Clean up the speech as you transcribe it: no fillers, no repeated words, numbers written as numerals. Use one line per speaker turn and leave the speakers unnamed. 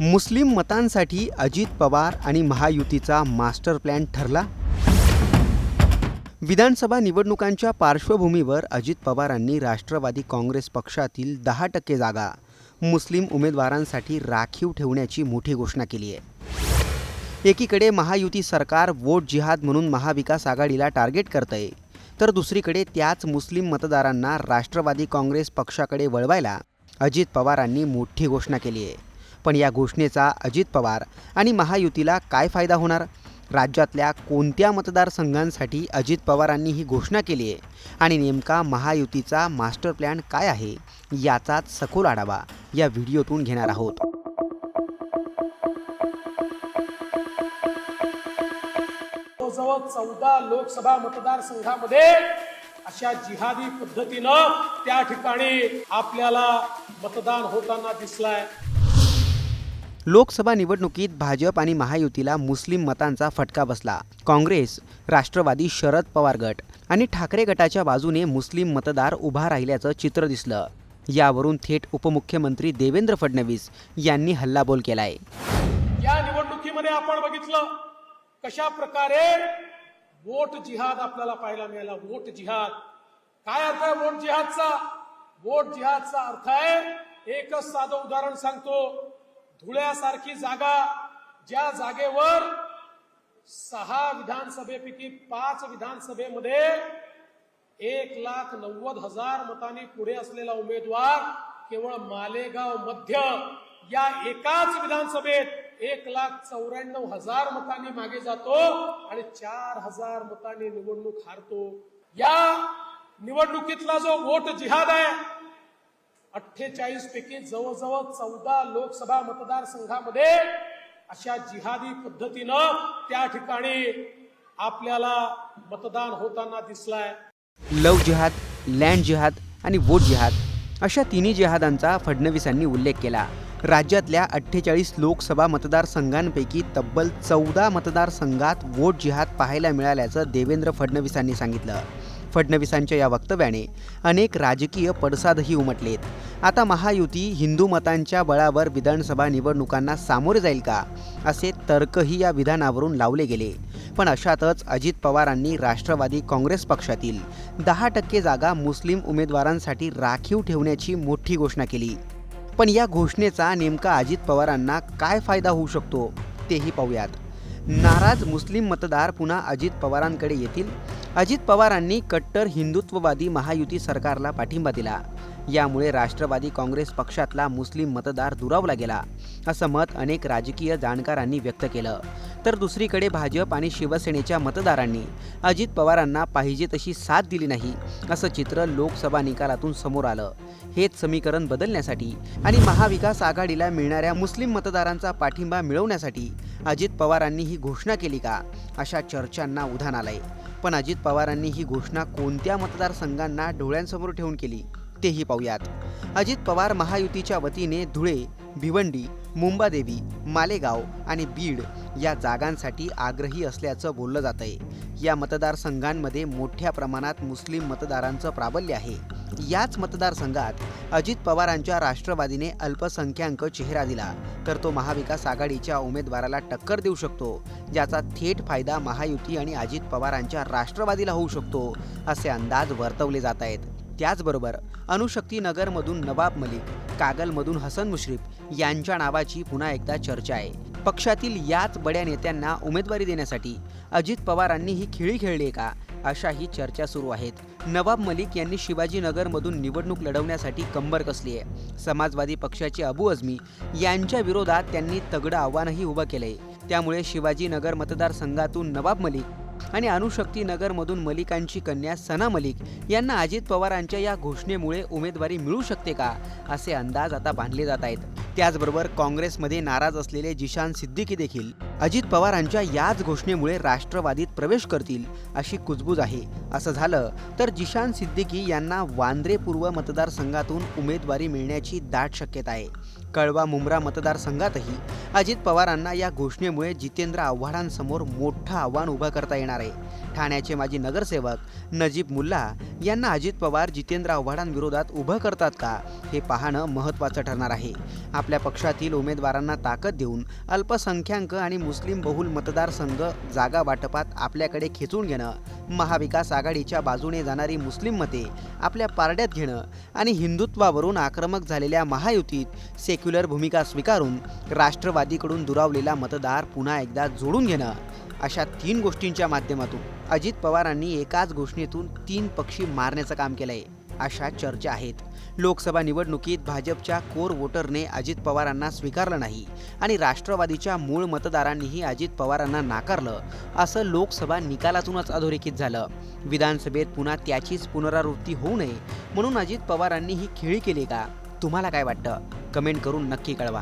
मुस्लिम मतांसाठी अजित पवार आणि महायुतीचा master plan ठरला. विधानसभा निवडणुकांच्या पार्श्वभूमीवर अजित पवारांनी राष्ट्रवादी काँग्रेस पक्षातील 10% जागा मुस्लिम उमेदवारांसाठी राखीव ठेवण्याची मोठी घोषणा केली आहे. एकीकडे महायुती सरकार वोट जिहाद म्हणून महाविकास आघाडीला टार्गेट करतंय, तर दुसरीकडे त्याच मुस्लिम मतदारांना राष्ट्रवादी काँग्रेस पक्षाकडे वळवायला अजित पवारांनी मोठी घोषणा केली आहे. पण या घोषणेचा अजित पवार आणि महायुतीला काय फायदा होणार? राज्यातल्या कोणत्या मतदारसंघांसाठी अजित पवारांनी ही घोषणा केली आहे आणि नेमका महायुतीचा मास्टर प्लॅन काय आहे, याचाच सखोल आढावा या व्हिडिओतून घेणार आहोत.
जवळ 14 लोकसभा मतदारसंघामध्ये अशा जिहादी पद्धतीनं त्या ठिकाणी आपल्याला मतदान होताना दिसलाय.
लोकसभा निवडणुकीत भाजप आणि महायुतीला मुस्लिम मतांचा फटका बसला. काँग्रेस, राष्ट्रवादी, शरद पवार गट आणि ठाकरे गटाच्या बाजूने मुस्लिम मतदार उभा राहिल्याचं चित्र दिसलं. यावरून थेट उपमुख्यमंत्री देवेंद्र फडणवीस यांनी हल्लाबोल केलाय.
या निवडणुकीमध्ये आपण बघितलं कशा प्रकारे वोट जिहाद आपल्याला पाहायला मिळाला. वोट जिहाद काय अर्थ आहे? वोट जिहादचा अर्थ आहे, एकच साधं उदाहरण सांगतो. धुळ्यासारखी जागा, ज्या जागेवर 6 विधानसभेपैकी 5 विधानसभेमध्ये 1,90,000 मतांनी पुढे असलेला उमेदवार केवळ मालेगाव मध्य या एकाच विधानसभेत 1,94,000 मतांनी मागे जातो आणि 4,000 मतांनी निवडणूक हारतो. या निवडणुकीतला जो वोट जिहाद आहे, 48 पैकी जवळजवळ 14 लोकसभा मतदारसंघामध्ये अशा जिहादी पद्धतीनं त्या ठिकाणी आपल्याला मतदान होताना दिसलाय.
लव जिहाद, लँड जिहाद आणि वोट जिहाद अशा तिन्ही जिहादांचा फडणवीसांनी उल्लेख केला. राज्यातल्या 48 लोकसभा मतदारसंघांपैकी तब्बल 14 मतदारसंघात वोट जिहाद पाहायला मिळाल्याचं देवेंद्र फडणवीसांनी सांगितलं. फडणवीसांच्या या वक्तव्याने अनेक राजकीय पडसादही उमटलेत. आता महायुती हिंदू मतांच्या बळावर विधानसभा निवडणुकांना सामोरे जाईल का, असे तर्कही या विधानावरून लावले गेले. पण अशातच अजित पवारांनी राष्ट्रवादी काँग्रेस पक्षातील 10% जागा मुस्लिम उमेदवारांसाठी राखीव ठेवण्याची मोठी घोषणा केली. पण या घोषणेचा नेमका अजित पवारांना काय फायदा होऊ शकतो, तेही पाहूयात. नाराज मुस्लिम मतदार पुन्हा अजित पवारांकडे येतील. अजित पवारांनी कट्टर हिंदुत्ववादी महायुती सरकारला पाठिंबा दिला. यामुळे राष्ट्रवादी काँग्रेस पक्षातला मुस्लिम मतदार दुरावला गेला, असं मत अनेक राजकीय जाणकारांनी व्यक्त केलं. तर दुसरीकडे भाजप आणि शिवसेनेच्या मतदारांनी अजित पवारांना पाहिजे तशी साथ दिली नाही, असं चित्र लोकसभा निकालातून समोर आलं. हेच समीकरण बदलण्यासाठी आणि महाविकास आघाडीला मिळणाऱ्या मुस्लिम मतदारांचा पाठिंबा मिळवण्यासाठी अजित पवारांनी ही घोषणा केली का, अशा चर्चांना उधाण आलंय. पण अजित पवारांनी ही घोषणा कोणत्या मतदारसंघांना डोळ्यांसमोर ठेवून केली, तेही पाहूयात. अजित पवार महायुतीच्या वतीने धुळे, भिवंडी, मुंबादेवी, मालेगाव आणि बीड या जागांसाठी आग्रही असल्याचं बोललं जातंय. या मतदारसंघांमध्ये मोठ्या प्रमाणात मुस्लिम मतदारांचं प्राबल्य आहे. याच मतदारसंघात अजित पवारांच्या राष्ट्रवादीने अल्पसंख्याक चेहरा दिला तर तो महाविकास आघाडीच्या उमेदवाराला टक्कर देऊ शकतो, ज्याचा थेट फायदा महायुती आणि अजित पवारांच्या राष्ट्रवादीला होऊ शकतो, असे अंदाज वर्तवले जात आहेत. त्याचबरोबर अणुशक्ती नगरमधून नवाब मलिक, कागलमधून हसन मुश्रीफ यांच्या नावाची पुन्हा एकदा चर्चा आहे. पक्षातील याच बड्या नेत्यांना उमेदवारी देण्यासाठी अजित पवारांनी ही खेळी खेळली आहे का, अशाही चर्चा सुरू आहेत. नवाब मलिक यांनी शिवाजीनगरमधून निवडणूक लढवण्यासाठी कंबर कसली आहे. समाजवादी पक्षाचे अबू आझमी यांच्या विरोधात त्यांनी तगडं आव्हानही उभं केलंय. त्यामुळे शिवाजीनगर मतदारसंघातून नवाब मलिक आणि अणुशक्ती नगरमधून मलिकांची कन्या सना मलिक यांना अजित पवारांच्या या घोषणेमुळे उमेदवारी मिळू शकते का, असे अंदाज आता बांधले जात आहेत. त्याचबरोबर काँग्रेसमध्ये नाराज असलेले जिशान सिद्दीकी देखील अजित पवारांच्या याच घोषणेमुळे राष्ट्रवादीत प्रवेश करतील, अशी कुजबूज आहे. असं झालं तर जिशान सिद्दीकी यांना वांद्रे पूर्व मतदारसंघातून उमेदवारी मिळण्याची दाट शक्यता आहे. कळवा मुंब्रा मतदारसंघातही अजित पवारांना या घोषणेमुळे जितेंद्र आव्हाडांसमोर मोठं आव्हान उभं करता येणार आहे. ठाण्याचे माजी नगरसेवक नजीब मुल्ला यांना अजित पवार जितेंद्र आव्हाडांविरोधात उभं करतात का हे पाहणं महत्त्वाचं ठरणार आहे. आपल्या पक्षातील उमेदवारांना ताकद देऊन अल्पसंख्याक आणि मुस्लिम बहुल मतदारसंघ जागा वाटपात आपल्याकडे खेचून घेणं, महाविकास आघाडीच्या बाजूने जाणारी मुस्लिम मते आपल्या पारड्यात घेणं आणि हिंदुत्वावरून आक्रमक झालेल्या महायुतीत सेक्युलर भूमिका स्वीकारून राष्ट्रवादीकडून दुरावलेला मतदार पुन्हा एकदा जोडून घेणं, अशा 3 गोष्टींच्या माध्यमातून अजित पवारांनी एकाच घोषणेतून 3 पक्षी मारण्याचं काम केलंय, अशा चर्चा आहेत. लोकसभा निवडणुकीत भाजपच्या कोर वोटरने अजित पवारांना स्वीकारलं नाही आणि राष्ट्रवादीच्या मूळ मतदारांनीही अजित पवारांना नाकारलं, असं लोकसभा निकालातूनच अधोरेखित झालं. विधानसभेत पुन्हा त्याचीच पुनरावृत्ती होऊ नये म्हणून अजित पवारांनी ही खेळी केली का? तुम्हाला काय वाटतं? कमेंट करून नक्की कळवा.